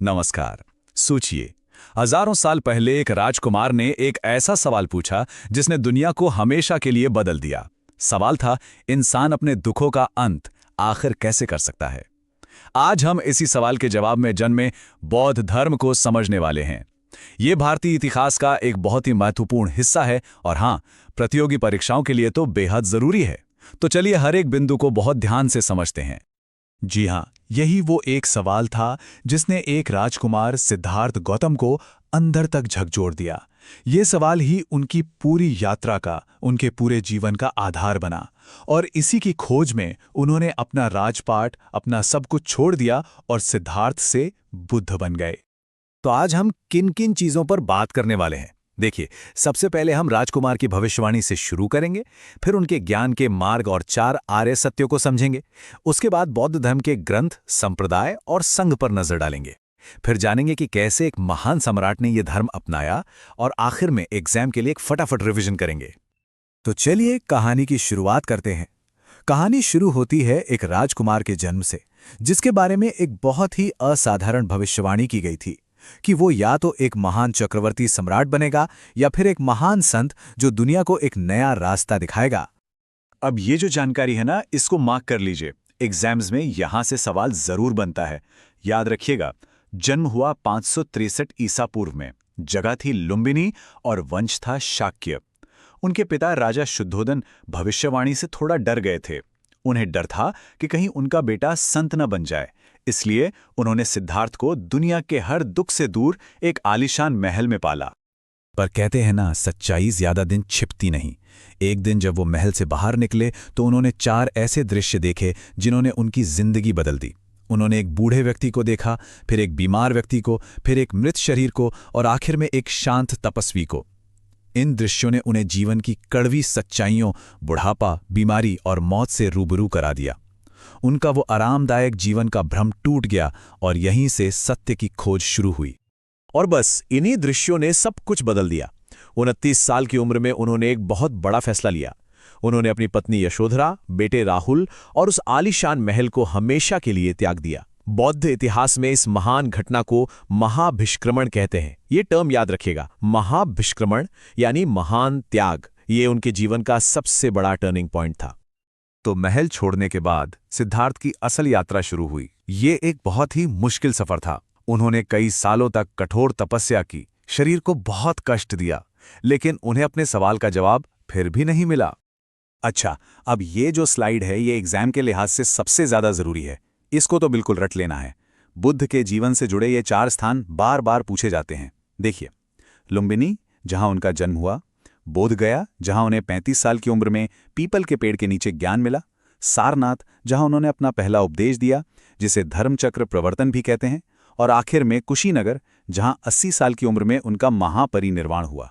नमस्कार। सोचिए, हजारों साल पहले एक राजकुमार ने एक ऐसा सवाल पूछा जिसने दुनिया को हमेशा के लिए बदल दिया। सवाल था, इंसान अपने दुखों का अंत आखिर कैसे कर सकता है। आज हम इसी सवाल के जवाब में जन्मे बौद्ध धर्म को समझने वाले हैं। ये भारतीय इतिहास का एक बहुत ही महत्वपूर्ण हिस्सा है और हाँ, प्रतियोगी परीक्षाओं के लिए तो बेहद जरूरी है। तो चलिए हर एक बिंदु को बहुत ध्यान से समझते हैं। जी हाँ, यही वो एक सवाल था जिसने एक राजकुमार सिद्धार्थ गौतम को अंदर तक झकझोर दिया। ये सवाल ही उनकी पूरी यात्रा का, उनके पूरे जीवन का आधार बना और इसी की खोज में उन्होंने अपना राजपाट, अपना सब कुछ छोड़ दिया और सिद्धार्थ से बुद्ध बन गए। तो आज हम किन किन चीजों पर बात करने वाले हैं। देखिए, सबसे पहले हम राजकुमार की भविष्यवाणी से शुरू करेंगे, फिर उनके ज्ञान के मार्ग और 4 आर्य सत्यों को समझेंगे। उसके बाद बौद्ध धर्म के ग्रंथ, संप्रदाय और संघ पर नजर डालेंगे। फिर जानेंगे कि कैसे एक महान सम्राट ने यह धर्म अपनाया और आखिर में एग्जाम के लिए एक फटाफट रिवीजन करेंगे। तो चलिए कहानी की शुरुआत करते हैं। कहानी शुरू होती है एक राजकुमार के जन्म से, जिसके बारे में एक बहुत ही असाधारण भविष्यवाणी की गई थी कि वो या तो एक महान चक्रवर्ती सम्राट बनेगा या फिर एक महान संत जो दुनिया को एक नया रास्ता दिखाएगा। अब ये जो जानकारी है ना, इसको मार्क कर लीजिए। एग्जाम्स में यहां से सवाल जरूर बनता है। याद रखिएगा, जन्म हुआ 563 ईसा पूर्व में। जगह थी लुम्बिनी और वंश था शाक्य। उनके पिता राजा शुद्धोधन भविष्यवाणी से थोड़ा डर गए थे। उन्हें डर था कि कहीं उनका बेटा संत न बन जाए, इसलिए उन्होंने सिद्धार्थ को दुनिया के हर दुख से दूर एक आलीशान महल में पाला। पर कहते हैं ना, सच्चाई ज्यादा दिन छिपती नहीं। एक दिन जब वो महल से बाहर निकले तो उन्होंने 4 ऐसे दृश्य देखे जिन्होंने उनकी जिंदगी बदल दी। उन्होंने एक बूढ़े व्यक्ति को देखा, फिर एक बीमार व्यक्ति को, फिर एक मृत शरीर को और आखिर में एक शांत तपस्वी को। इन दृश्यों ने उन्हें जीवन की कड़वी सच्चाइयों, बुढ़ापा, बीमारी और मौत से रूबरू करा दिया। उनका वो आरामदायक जीवन का भ्रम टूट गया और यहीं से सत्य की खोज शुरू हुई। और बस इन्हीं दृश्यों ने सब कुछ बदल दिया। 29 साल की उम्र में उन्होंने एक बहुत बड़ा फैसला लिया। उन्होंने अपनी पत्नी यशोधरा, बेटे राहुल और उस आलीशान महल को हमेशा के लिए त्याग दिया। बौद्ध इतिहास में इस महान घटना को महाभिष्क्रमण कहते हैं। ये टर्म याद रखिएगा, महाभिष्क्रमण यानी महान त्याग। ये उनके जीवन का सबसे बड़ा टर्निंग पॉइंट था। तो महल छोड़ने के बाद सिद्धार्थ की असल यात्रा शुरू हुई। ये एक बहुत ही मुश्किल सफर था। उन्होंने कई सालों तक कठोर तपस्या की, शरीर को बहुत कष्ट दिया, लेकिन उन्हें अपने सवाल का जवाब फिर भी नहीं मिला। अच्छा, अब ये जो स्लाइड है, ये एग्जाम के लिहाज से सबसे ज्यादा जरूरी है। इसको तो बिल्कुल रट लेना है। बुद्ध के जीवन से जुड़े ये 4 स्थान बार बार पूछे जाते हैं। देखिए, लुम्बिनी, जहां उनका जन्म हुआ; बोध गया, जहां उन्हें 35 साल की उम्र में पीपल के पेड़ के नीचे ज्ञान मिला; सारनाथ, जहां उन्होंने अपना पहला उपदेश दिया, जिसे धर्मचक्र प्रवर्तन भी कहते हैं; और आखिर में कुशीनगर, जहां 80 साल की उम्र में उनका महापरिनिर्वाण हुआ।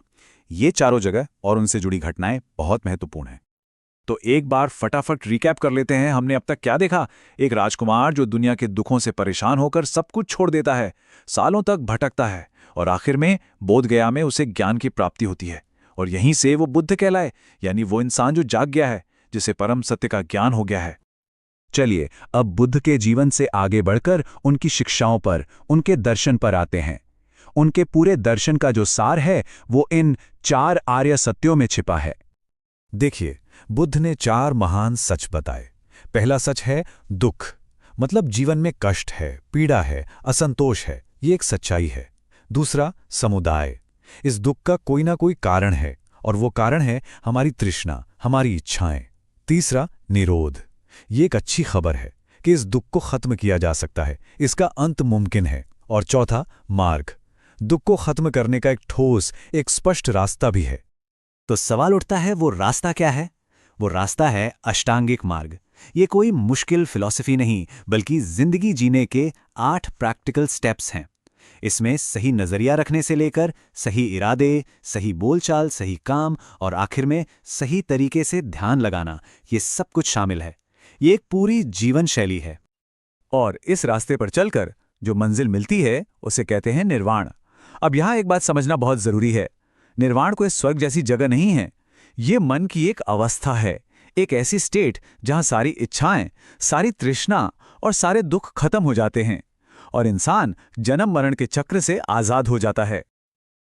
ये चारों जगह और उनसे जुड़ी घटनाएं बहुत महत्वपूर्ण हैं। तो एक बार फटाफट रिकैप कर लेते हैं, हमने अब तक क्या देखा। एक राजकुमार जो दुनिया के दुखों से परेशान होकर सब कुछ छोड़ देता है, सालों तक भटकता है और आखिर में बोधगया में उसे ज्ञान की प्राप्ति होती है और यहीं से वो बुद्ध कहलाए, यानी वो इंसान जो जाग गया है, जिसे परम सत्य का ज्ञान हो गया है। चलिए अब बुद्ध के जीवन से आगे बढ़कर उनकी शिक्षाओं पर, उनके दर्शन पर आते हैं। उनके पूरे दर्शन का जो सार है वो इन 4 आर्य सत्यों में छिपा है। देखिए, बुद्ध ने 4 महान सच बताए। पहला सच है दुख, मतलब जीवन में कष्ट है, पीड़ा है, असंतोष है, ये एक सच्चाई है। दूसरा समुदाय, इस दुख का कोई ना कोई कारण है और वो कारण है हमारी तृष्णा, हमारी इच्छाएं। तीसरा निरोध, ये एक अच्छी खबर है कि इस दुख को खत्म किया जा सकता है, इसका अंत मुमकिन है। और चौथा मार्ग, दुख को खत्म करने का एक ठोस, एक स्पष्ट रास्ता भी है। तो सवाल उठता है, वो रास्ता क्या है? वो रास्ता है अष्टांगिक मार्ग। ये कोई मुश्किल फिलॉसफी नहीं, बल्कि जिंदगी जीने के 8 प्रैक्टिकल स्टेप्स हैं। इसमें सही नजरिया रखने से लेकर सही इरादे, सही बोलचाल, सही काम और आखिर में सही तरीके से ध्यान लगाना, ये सब कुछ शामिल है। ये एक पूरी जीवन शैली है। और इस रास्ते पर चलकर जो मंजिल मिलती है उसे कहते हैं निर्वाण। अब यहां एक बात समझना बहुत जरूरी है। निर्वाण कोई स्वर्ग जैसी जगह नहीं है। ये मन की एक अवस्था है, एक ऐसी स्टेट जहां सारी इच्छाएं, सारी तृष्णा और सारे दुख खत्म हो जाते हैं और इंसान जन्म मरण के चक्र से आजाद हो जाता है।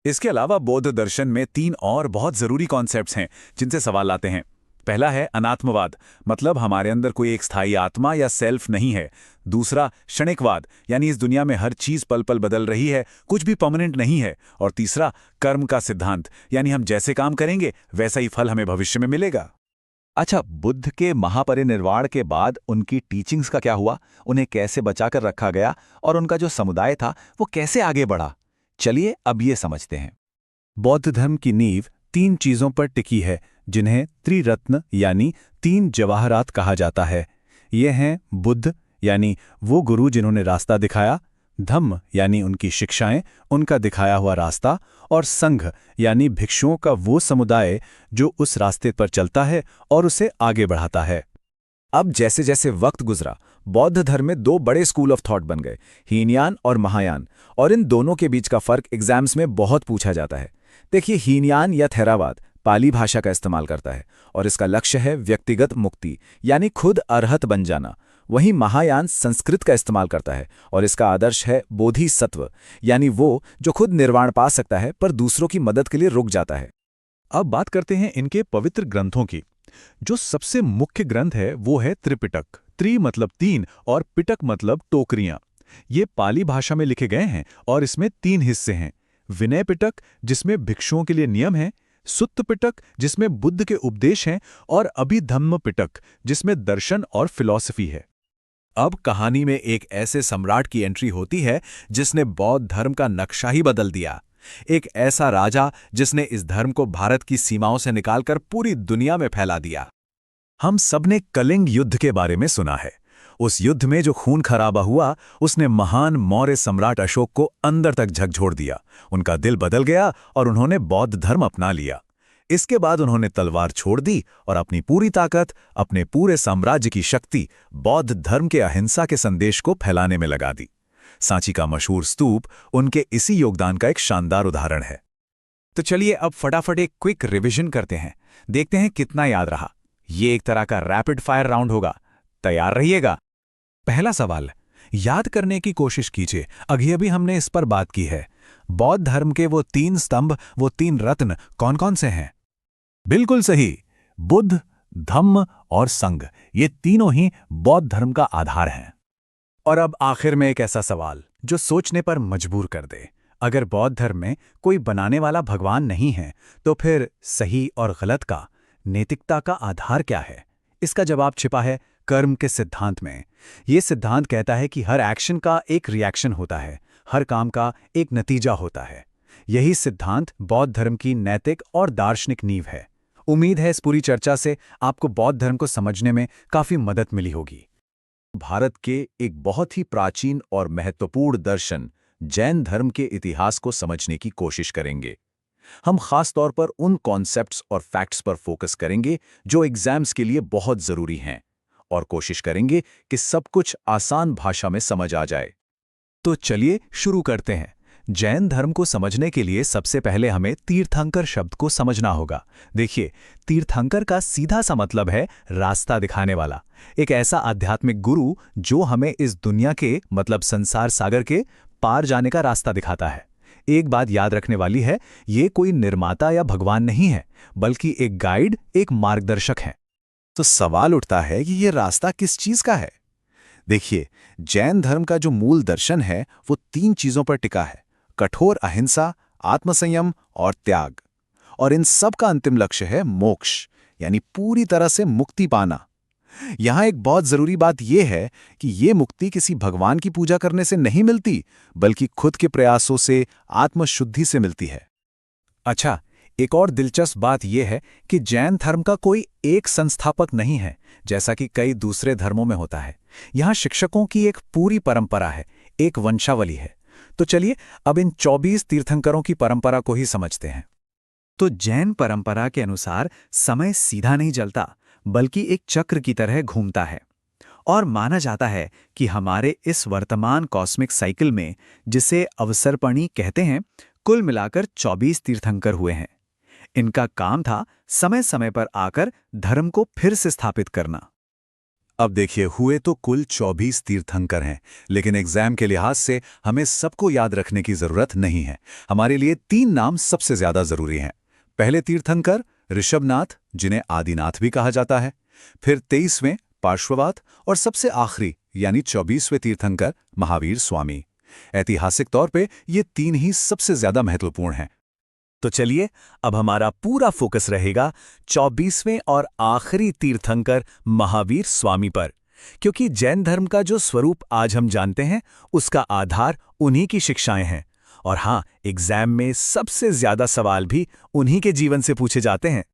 इसके अलावा बौद्ध दर्शन में 3 और बहुत जरूरी कॉन्सेप्ट्स हैं जिनसे सवाल आते हैं। पहला है अनात्मवाद, मतलब हमारे अंदर कोई एक स्थायी आत्मा या सेल्फ नहीं है। दूसरा क्षणिकवाद, यानी इस दुनिया में हर चीज पल पल बदल रही है, कुछ भी परमानेंट नहीं है। और तीसरा कर्म का सिद्धांत, यानी हम जैसे काम करेंगे वैसा ही फल हमें भविष्य में मिलेगा। अच्छा, बुद्ध के महापरिनिर्वाण के बाद उनकी टीचिंग्स का क्या हुआ? उन्हें कैसे बचाकर रखा गया और उनका जो समुदाय था वो कैसे आगे बढ़ा? चलिए अब ये समझते हैं। बौद्ध धर्म की नींव 3 चीजों पर टिकी है, जिन्हें त्रिरत्न यानी 3 जवाहरात कहा जाता है। ये हैं बुद्ध यानी वो गुरु जिन्होंने रास्ता दिखाया, धम्म यानी उनकी शिक्षाएं, उनका दिखाया हुआ रास्ता, और संघ यानी भिक्षुओं का वो समुदाय जो उस रास्ते पर चलता है और उसे आगे बढ़ाता है। अब जैसे जैसे वक्त गुजरा, बौद्ध धर्म में 2 बड़े स्कूल ऑफ थॉट बन गए, हीनयान और महायान। और इन दोनों के बीच का फर्क एग्जाम्स में बहुत पूछा जाता है। देखिए, हीनयान या थेरावाद पाली भाषा का इस्तेमाल करता है और इसका लक्ष्य है व्यक्तिगत मुक्ति, यानी खुद अरहत बन जाना। वहीं महायान संस्कृत का इस्तेमाल करता है और इसका आदर्श है बोधिसत्व, यानी वो जो खुद निर्वाण पा सकता है पर दूसरों की मदद के लिए रुक जाता है। अब बात करते हैं इनके पवित्र ग्रंथों की। जो सबसे मुख्य ग्रंथ है वो है त्रिपिटक। त्रि मतलब 3 और पिटक मतलब टोकरियां। ये पाली भाषा में लिखे गए हैं और इसमें 3 हिस्से हैं। विनय पिटक, जिसमें भिक्षुओं के लिए नियम हैं, सुत्त पिटक, जिसमें बुद्ध के उपदेश हैं, और अभिधम्म पिटक, जिसमें दर्शन और फिलॉसफी है। अब कहानी में एक ऐसे सम्राट की एंट्री होती है जिसने बौद्ध धर्म का नक्शा ही बदल दिया। एक ऐसा राजा जिसने इस धर्म को भारत की सीमाओं से निकालकर पूरी दुनिया में फैला दिया। हम सबने कलिंग युद्ध के बारे में सुना है। उस युद्ध में जो खून खराबा हुआ, उसने महान मौर्य सम्राट अशोक को अंदर तक झकझोर दिया। उनका दिल बदल गया और उन्होंने बौद्ध धर्म अपना लिया। इसके बाद उन्होंने तलवार छोड़ दी और अपनी पूरी ताकत, अपने पूरे साम्राज्य की शक्ति बौद्ध धर्म के अहिंसा के संदेश को फैलाने में लगा दी। सांची का मशहूर स्तूप उनके इसी योगदान का एक शानदार उदाहरण है। तो चलिए अब फटाफट एक क्विक रिवीजन करते हैं, देखते हैं कितना याद रहा। ये एक तरह का रैपिड फायर राउंड होगा, तैयार रहिएगा। पहला सवाल, याद करने की कोशिश कीजिए। अभी हमने इस पर बात की है। बौद्ध धर्म के वो 3 स्तंभ, वो 3 रत्न कौन कौन से हैं? बिल्कुल सही, बुद्ध, धम्म और संघ। ये तीनों ही बौद्ध धर्म का आधार हैं। और अब आखिर में एक ऐसा सवाल जो सोचने पर मजबूर कर दे। अगर बौद्ध धर्म में कोई बनाने वाला भगवान नहीं है, तो फिर सही और गलत का, नैतिकता का आधार क्या है? इसका जवाब छिपा है कर्म के सिद्धांत में। ये सिद्धांत कहता है कि हर एक्शन का एक रिएक्शन होता है, हर काम का एक नतीजा होता है। यही सिद्धांत बौद्ध धर्म की नैतिक और दार्शनिक नींव है। उम्मीद है इस पूरी चर्चा से आपको बौद्ध धर्म को समझने में काफी मदद मिली होगी। भारत के एक बहुत ही प्राचीन और महत्वपूर्ण दर्शन जैन धर्म के इतिहास को समझने की कोशिश करेंगे। हम खास तौर पर उन कॉन्सेप्ट्स और फैक्ट्स पर फोकस करेंगे जो एग्जाम्स के लिए बहुत जरूरी हैं, और कोशिश करेंगे कि सब कुछ आसान भाषा में समझ आ जाए। तो चलिए शुरू करते हैं। जैन धर्म को समझने के लिए सबसे पहले हमें तीर्थंकर शब्द को समझना होगा। देखिए, तीर्थंकर का सीधा सा मतलब है रास्ता दिखाने वाला। एक ऐसा आध्यात्मिक गुरु जो हमें इस दुनिया के, मतलब संसार सागर के पार जाने का रास्ता दिखाता है। एक बात याद रखने वाली है, ये कोई निर्माता या भगवान नहीं है, बल्कि एक गाइड, एक मार्गदर्शक है। तो सवाल उठता है कि ये रास्ता किस चीज का है? देखिए, जैन धर्म का जो मूल दर्शन है वो 3 चीजों पर टिका है: कठोर अहिंसा, आत्मसंयम और त्याग। और इन सब का अंतिम लक्ष्य है मोक्ष, यानी पूरी तरह से मुक्ति पाना। यहां एक बहुत जरूरी बात यह है कि ये मुक्ति किसी भगवान की पूजा करने से नहीं मिलती, बल्कि खुद के प्रयासों से, आत्मशुद्धि से मिलती है। अच्छा, एक और दिलचस्प बात यह है कि जैन धर्म का कोई एक संस्थापक नहीं है, जैसा कि कई दूसरे धर्मों में होता है। यहाँ शिक्षकों की एक पूरी परंपरा है, एक वंशावली है। तो चलिए अब इन 24 तीर्थंकरों की परंपरा को ही समझते हैं। तो जैन परंपरा के अनुसार समय सीधा नहीं चलता, बल्कि एक चक्र की तरह घूमता है। और माना जाता है कि हमारे इस वर्तमान कॉस्मिक साइकिल में, जिसे अवसरपणी कहते हैं, कुल मिलाकर 24 तीर्थंकर हुए हैं। इनका काम था समय समय पर आकर धर्म को फिर से स्थापित करना। अब देखिए, हुए तो कुल 24 तीर्थंकर हैं, लेकिन एग्जाम के लिहाज से हमें सबको याद रखने की जरूरत नहीं है। हमारे लिए 3 नाम सबसे ज्यादा जरूरी हैं। पहले तीर्थंकर ऋषभनाथ, जिन्हें आदिनाथ भी कहा जाता है। फिर 23वें पार्श्वनाथ और सबसे आखिरी यानी 24वें तीर्थंकर महावीर स्वामी। ऐतिहासिक तौर पे ये 3 ही सबसे ज्यादा महत्वपूर्ण हैं। तो चलिए, अब हमारा पूरा फोकस रहेगा 24वें और आखिरी तीर्थंकर महावीर स्वामी पर, क्योंकि जैन धर्म का जो स्वरूप आज हम जानते हैं उसका आधार उन्हीं की शिक्षाएं हैं। और हाँ, एग्जाम में सबसे ज्यादा सवाल भी उन्हीं के जीवन से पूछे जाते हैं।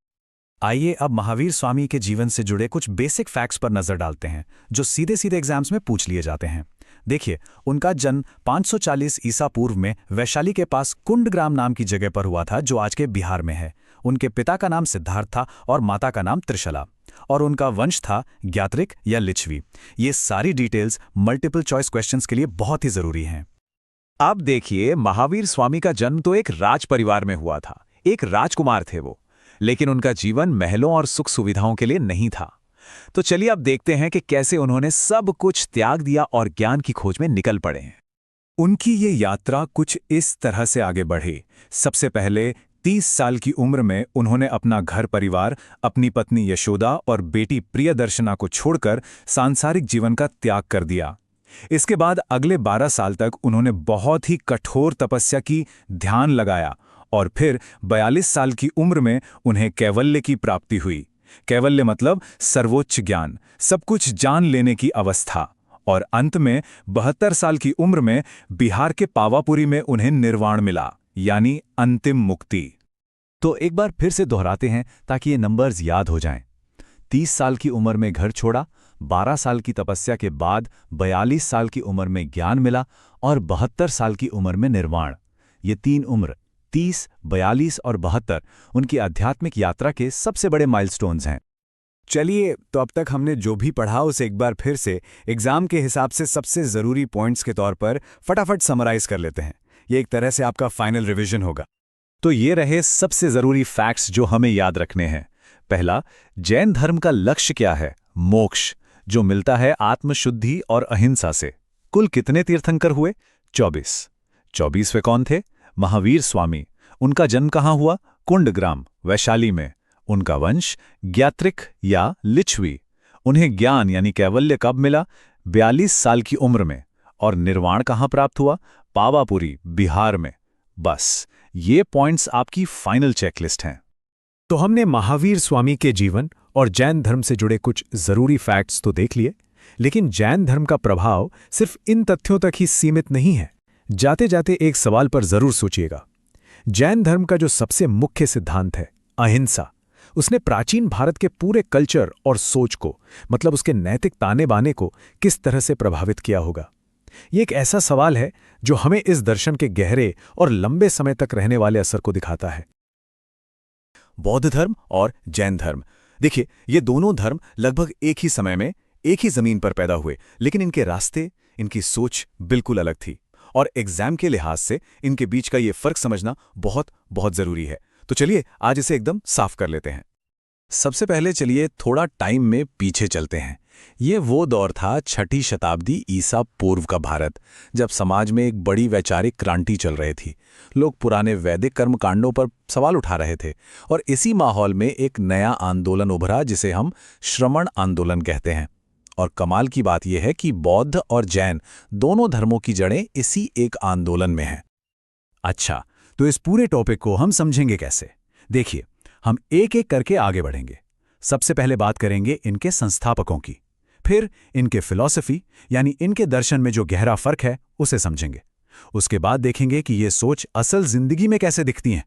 आइए अब महावीर स्वामी के जीवन से जुड़े कुछ बेसिक फैक्ट्स पर नजर डालते हैं, जो सीधे सीधे एग्जाम्स में पूछ लिए जाते हैं। देखिए, उनका जन्म 540 ईसा पूर्व में वैशाली के पास कुंडग्राम नाम की जगह पर हुआ था, जो आज के बिहार में है। उनके पिता का नाम सिद्धार्थ था और माता का नाम त्रिशला, और उनका वंश था ज्ञात्रिक या लिच्छवी। ये सारी डिटेल्स मल्टीपल चॉइस क्वेश्चंस के लिए बहुत ही जरूरी हैं। अब देखिए, महावीर स्वामी का जन्म तो एक राज परिवार में हुआ था, एक राजकुमार थे वो, लेकिन उनका जीवन महलों और सुख सुविधाओं के लिए नहीं था। तो चलिए अब देखते हैं कि कैसे उन्होंने सब कुछ त्याग दिया और ज्ञान की खोज में निकल पड़े हैं। उनकी ये यात्रा कुछ इस तरह से आगे बढ़ी। सबसे पहले 30 साल की उम्र में उन्होंने अपना घर परिवार, अपनी पत्नी यशोदा और बेटी प्रियदर्शना को छोड़कर सांसारिक जीवन का त्याग कर दिया। इसके बाद अगले 12 साल तक उन्होंने बहुत ही कठोर तपस्या की, ध्यान लगाया, और फिर 42 साल की उम्र में उन्हें कैवल्य की प्राप्ति हुई। कैवल्य मतलब सर्वोच्च ज्ञान, सब कुछ जान लेने की अवस्था। और अंत में 72 साल की उम्र में बिहार के पावापुरी में उन्हें निर्वाण मिला, यानी अंतिम मुक्ति। तो एक बार फिर से दोहराते हैं ताकि ये नंबर्स याद हो जाएं। 30 साल की उम्र में घर छोड़ा, 12 साल की तपस्या के बाद 42 साल की उम्र में ज्ञान मिला, और 72 साल की उम्र में निर्वाण। ये 3 उम्र 30, 42 और 72 उनकी आध्यात्मिक यात्रा के सबसे बड़े माइलस्टोन्स हैं। चलिए, तो अब तक हमने जो भी पढ़ा उसे एक बार फिर से एग्जाम के हिसाब से सबसे ज़रूरी पॉइंट्स के तौर पर फटाफट समराइज कर लेते हैं। ये एक तरह से आपका फाइनल रिवीजन होगा। तो ये रहे सबसे जरूरी फैक्ट्स जो हमें याद रखने हैं। पहला, जैन धर्म का लक्ष्य क्या है? मोक्ष, जो मिलता है आत्मशुद्धि और अहिंसा से। कुल कितने तीर्थंकर हुए? 24। 24वें कौन थे? महावीर स्वामी। उनका जन्म कहाँ हुआ? कुंडग्राम, वैशाली में। उनका वंश ज्ञात्रिक या लिच्छवी। उन्हें ज्ञान यानी कैवल्य कब मिला? 42 साल की उम्र में। और निर्वाण कहाँ प्राप्त हुआ? पावापुरी, बिहार में। बस, ये पॉइंट्स आपकी फाइनल चेकलिस्ट हैं। तो हमने महावीर स्वामी के जीवन और जैन धर्म से जुड़े कुछ जरूरी फैक्ट्स तो देख लिए, लेकिन जैन धर्म का प्रभाव सिर्फ इन तथ्यों तक ही सीमित नहीं है। जाते जाते एक सवाल पर जरूर सोचिएगा। जैन धर्म का जो सबसे मुख्य सिद्धांत है, अहिंसा, उसने प्राचीन भारत के पूरे कल्चर और सोच को, मतलब उसके नैतिक ताने बाने को किस तरह से प्रभावित किया होगा। ये एक ऐसा सवाल है जो हमें इस दर्शन के गहरे और लंबे समय तक रहने वाले असर को दिखाता है। बौद्ध धर्म और जैन धर्म, देखिए, ये दोनों धर्म लगभग एक ही समय में एक ही जमीन पर पैदा हुए, लेकिन इनके रास्ते, इनकी सोच बिल्कुल अलग थी। और एग्जाम के लिहाज से इनके बीच का ये फर्क समझना बहुत बहुत जरूरी है। तो चलिए आज इसे एकदम साफ कर लेते हैं। सबसे पहले चलिए थोड़ा टाइम में पीछे चलते हैं। ये वो दौर था 6ठी शताब्दी ईसा पूर्व का भारत, जब समाज में एक बड़ी वैचारिक क्रांति चल रही थी। लोग पुराने वैदिक कर्मकांडों पर सवाल उठा रहे थे, और इसी माहौल में एक नया आंदोलन उभरा जिसे हम श्रमण आंदोलन कहते हैं। और कमाल की बात यह है कि बौद्ध और जैन दोनों धर्मों की जड़ें इसी एक आंदोलन में हैं। अच्छा, तो इस पूरे टॉपिक को हम समझेंगे कैसे? देखिए, हम एक एक करके आगे बढ़ेंगे। सबसे पहले बात करेंगे इनके संस्थापकों की, फिर इनके फिलॉसफी यानी इनके दर्शन में जो गहरा फर्क है उसे समझेंगे। उसके बाद देखेंगे कि ये सोच असल जिंदगी में कैसे दिखती हैं,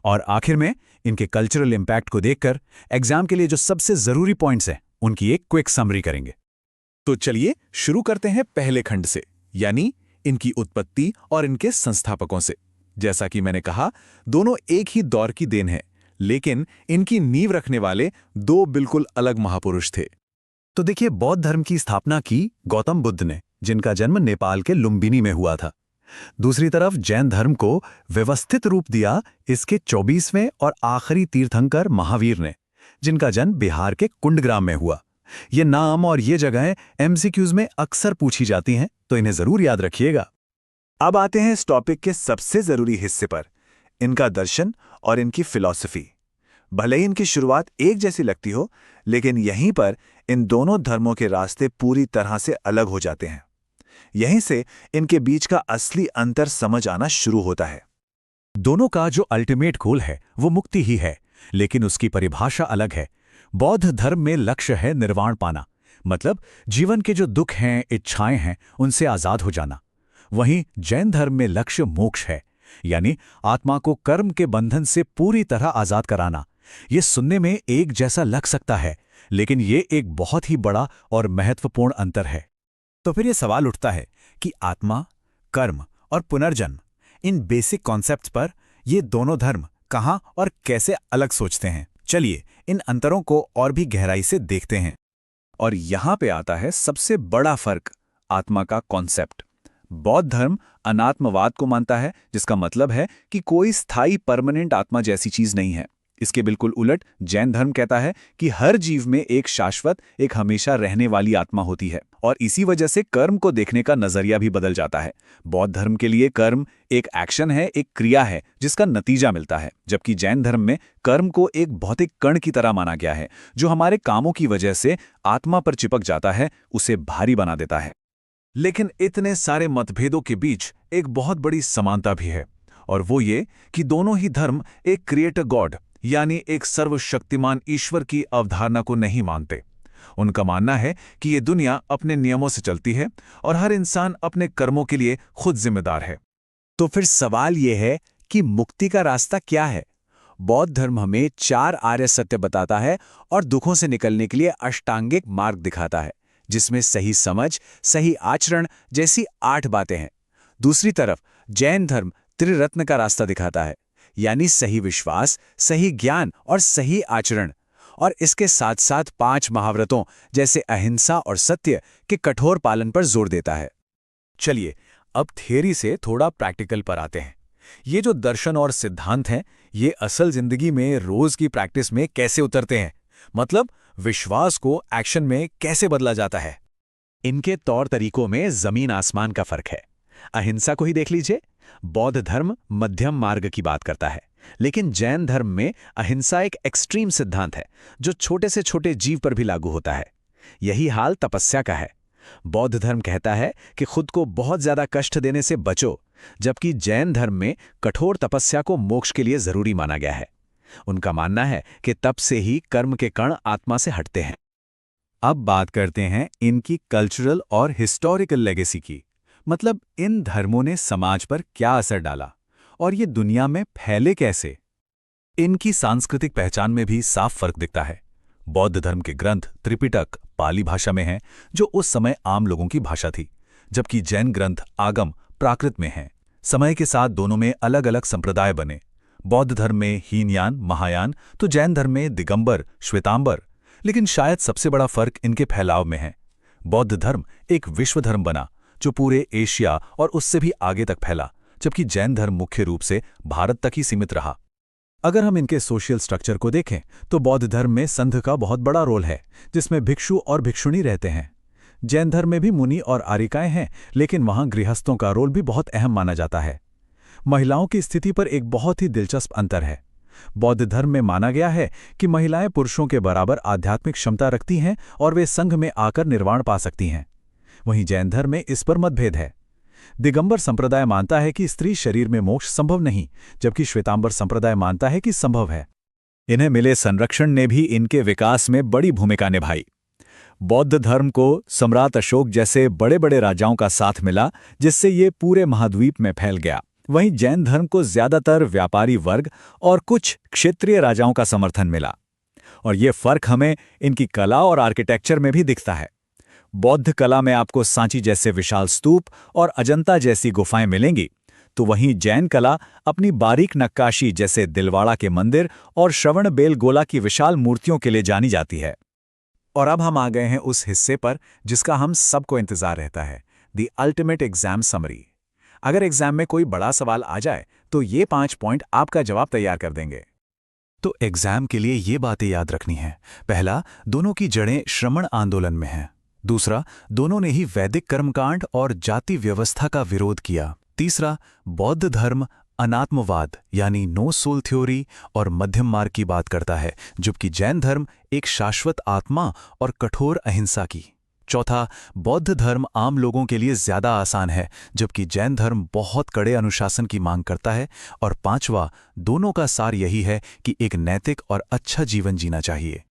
और आखिर में इनके कल्चरल इम्पैक्ट को देखकर एग्जाम के लिए जो सबसे जरूरी पॉइंट्स हैं उनकी एक क्विक समरी करेंगे। तो चलिए शुरू करते हैं पहले खंड से, यानी इनकी उत्पत्ति और इनके संस्थापकों से। जैसा कि मैंने कहा, दोनों एक ही दौर की देन है, लेकिन इनकी नींव रखने वाले दो बिल्कुल अलग महापुरुष थे। तो देखिए, बौद्ध धर्म की स्थापना की गौतम बुद्ध ने, जिनका जन्म नेपाल के लुम्बिनी में हुआ था। दूसरी तरफ जैन धर्म को व्यवस्थित रूप दिया इसके 24वें और आखिरी तीर्थंकर महावीर ने, जिनका जन्म बिहार के कुंडग्राम में हुआ। ये नाम और ये जगहें एमसीक्यूज में अक्सर पूछी जाती हैं, तो इन्हें जरूर याद रखिएगा। अब आते हैं इस टॉपिक के सबसे जरूरी हिस्से पर, इनका दर्शन और इनकी फिलॉसफी। भले ही इनकी शुरुआत एक जैसी लगती हो, लेकिन यहीं पर इन दोनों धर्मों के रास्ते पूरी तरह से अलग हो जाते हैं। यहीं से इनके बीच का असली अंतर समझ आना शुरू होता है। दोनों का जो अल्टीमेट गोल है वो मुक्ति ही है, लेकिन उसकी परिभाषा अलग है। बौद्ध धर्म में लक्ष्य है निर्वाण पाना, मतलब जीवन के जो दुख हैं, इच्छाएं हैं, उनसे आजाद हो जाना। वहीं जैन धर्म में लक्ष्य मोक्ष है, यानी आत्मा को कर्म के बंधन से पूरी तरह आजाद कराना। ये सुनने में एक जैसा लग सकता है, लेकिन ये एक बहुत ही बड़ा और महत्वपूर्ण अंतर है। तो फिर ये सवाल उठता है कि आत्मा, कर्म और पुनर्जन्म, इन बेसिक कॉन्सेप्ट्स पर ये दोनों धर्म कहाँ और कैसे अलग सोचते हैं। चलिए इन अंतरों को और भी गहराई से देखते हैं। और यहां पे आता है सबसे बड़ा फर्क, आत्मा का कॉन्सेप्ट। बौद्ध धर्म अनात्मवाद को मानता है, जिसका मतलब है कि कोई स्थायी परमानेंट आत्मा जैसी चीज नहीं है। इसके बिल्कुल उलट जैन धर्म कहता है कि हर जीव में एक शाश्वत, एक हमेशा रहने वाली आत्मा होती है, और इसी वजह से कर्म को देखने का नजरिया भी बदल जाता है। बौद्ध धर्म के लिए कर्म एक एक्शन है, एक क्रिया है जिसका नतीजा मिलता है, जबकि जैन धर्म में कर्म को एक भौतिक कण की तरह माना गया है, जो हमारे कामों की वजह से आत्मा पर चिपक जाता है, उसे भारी बना देता है। लेकिन इतने सारे मतभेदों के बीच एक बहुत बड़ी समानता भी है, और वो ये कि दोनों ही धर्म एक क्रिएटर गॉड, यानी एक सर्वशक्तिमान ईश्वर की अवधारणा को नहीं मानते। उनका मानना है कि ये दुनिया अपने नियमों से चलती है और हर इंसान अपने कर्मों के लिए खुद जिम्मेदार है। तो फिर सवाल यह है कि मुक्ति का रास्ता क्या है? बौद्ध धर्म हमें 4 आर्य सत्य बताता है और दुखों से निकलने के लिए अष्टांगिक मार्ग दिखाता है, जिसमें सही समझ, सही आचरण जैसी 8 बातें हैं। दूसरी तरफ जैन धर्म त्रिरत्न का रास्ता दिखाता है, यानी सही विश्वास, सही ज्ञान और सही आचरण, और इसके साथ साथ 5 महाव्रतों जैसे अहिंसा और सत्य के कठोर पालन पर जोर देता है। चलिए अब थियरी से थोड़ा प्रैक्टिकल पर आते हैं। ये जो दर्शन और सिद्धांत हैं, ये असल जिंदगी में रोज की प्रैक्टिस में कैसे उतरते हैं, मतलब विश्वास को एक्शन में कैसे बदला जाता है। इनके तौर तरीकों में जमीन आसमान का फर्क है। अहिंसा को ही देख लीजिए। बौद्ध धर्म मध्यम मार्ग की बात करता है, लेकिन जैन धर्म में अहिंसा एक एक्सट्रीम सिद्धांत है जो छोटे से छोटे जीव पर भी लागू होता है। यही हाल तपस्या का है। बौद्ध धर्म कहता है कि खुद को बहुत ज्यादा कष्ट देने से बचो, जबकि जैन धर्म में कठोर तपस्या को मोक्ष के लिए जरूरी माना गया है। उनका मानना है कि तप से ही कर्म के कण आत्मा से हटते हैं। अब बात करते हैं इनकी कल्चरल और हिस्टोरिकल लेगेसी की, मतलब इन धर्मों ने समाज पर क्या असर डाला और ये दुनिया में फैले कैसे। इनकी सांस्कृतिक पहचान में भी साफ फर्क दिखता है। बौद्ध धर्म के ग्रंथ त्रिपिटक पाली भाषा में हैं, जो उस समय आम लोगों की भाषा थी, जबकि जैन ग्रंथ आगम प्राकृत में हैं। समय के साथ दोनों में अलग अलग संप्रदाय बने। बौद्ध धर्म में हीनयान, महायान, तो जैन धर्म में दिगंबर, श्वेतांबर। लेकिन शायद सबसे बड़ा फर्क इनके फैलाव में है। बौद्ध धर्म एक विश्व धर्म बना जो पूरे एशिया और उससे भी आगे तक फैला, जबकि जैन धर्म मुख्य रूप से भारत तक ही सीमित रहा। अगर हम इनके सोशल स्ट्रक्चर को देखें तो बौद्ध धर्म में संघ का बहुत बड़ा रोल है, जिसमें भिक्षु और भिक्षुणी रहते हैं। जैन धर्म में भी मुनि और आरिकाएं हैं, लेकिन वहां गृहस्थों का रोल भी बहुत अहम माना जाता है। महिलाओं की स्थिति पर एक बहुत ही दिलचस्प अंतर है। बौद्ध धर्म में माना गया है कि महिलाएं पुरुषों के बराबर आध्यात्मिक क्षमता रखती हैं और वे संघ में आकर निर्वाण पा सकती हैं। वहीं जैन धर्म में इस पर मतभेद है। दिगंबर संप्रदाय मानता है कि स्त्री शरीर में मोक्ष संभव नहीं, जबकि श्वेतांबर संप्रदाय मानता है कि संभव है। इन्हें मिले संरक्षण ने भी इनके विकास में बड़ी भूमिका निभाई। बौद्ध धर्म को सम्राट अशोक जैसे बड़े बड़े राजाओं का साथ मिला, जिससे ये पूरे महाद्वीप में फैल गया। वहीं जैन धर्म को ज्यादातर व्यापारी वर्ग और कुछ क्षेत्रीय राजाओं का समर्थन मिला। और ये फर्क हमें इनकी कला और आर्किटेक्चर में भी दिखता है। बौद्ध कला में आपको सांची जैसे विशाल स्तूप और अजंता जैसी गुफाएं मिलेंगी, तो वहीं जैन कला अपनी बारीक नक्काशी जैसे दिलवाड़ा के मंदिर और श्रवण बेलगोला की विशाल मूर्तियों के लिए जानी जाती है। और अब हम आ गए हैं उस हिस्से पर जिसका हम सबको इंतजार रहता है, द अल्टीमेट एग्जाम समरी। अगर एग्जाम में कोई बड़ा सवाल आ जाए तो ये 5 पॉइंट आपका जवाब तैयार कर देंगे। तो एग्जाम के लिए ये बातें याद रखनी है। पहला, दोनों की जड़ें श्रमण आंदोलन में हैं। दूसरा, दोनों ने ही वैदिक कर्मकांड और जाति व्यवस्था का विरोध किया। तीसरा, बौद्ध धर्म अनात्मवाद यानी नो सोल थ्योरी और मध्यम मार्ग की बात करता है, जबकि जैन धर्म एक शाश्वत आत्मा और कठोर अहिंसा की। चौथा, बौद्ध धर्म आम लोगों के लिए ज्यादा आसान है, जबकि जैन धर्म बहुत कड़े अनुशासन की मांग करता है। और पांचवा, दोनों का सार यही है कि एक नैतिक और अच्छा जीवन जीना चाहिए।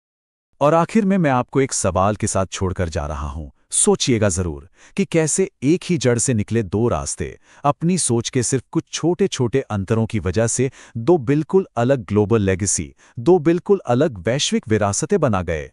और आखिर में मैं आपको एक सवाल के साथ छोड़कर जा रहा हूं। सोचिएगा जरूर कि कैसे एक ही जड़ से निकले दो रास्ते अपनी सोच के सिर्फ कुछ छोटे छोटे अंतरों की वजह से दो बिल्कुल अलग ग्लोबल लेगेसी, दो बिल्कुल अलग वैश्विक विरासतें बना गए।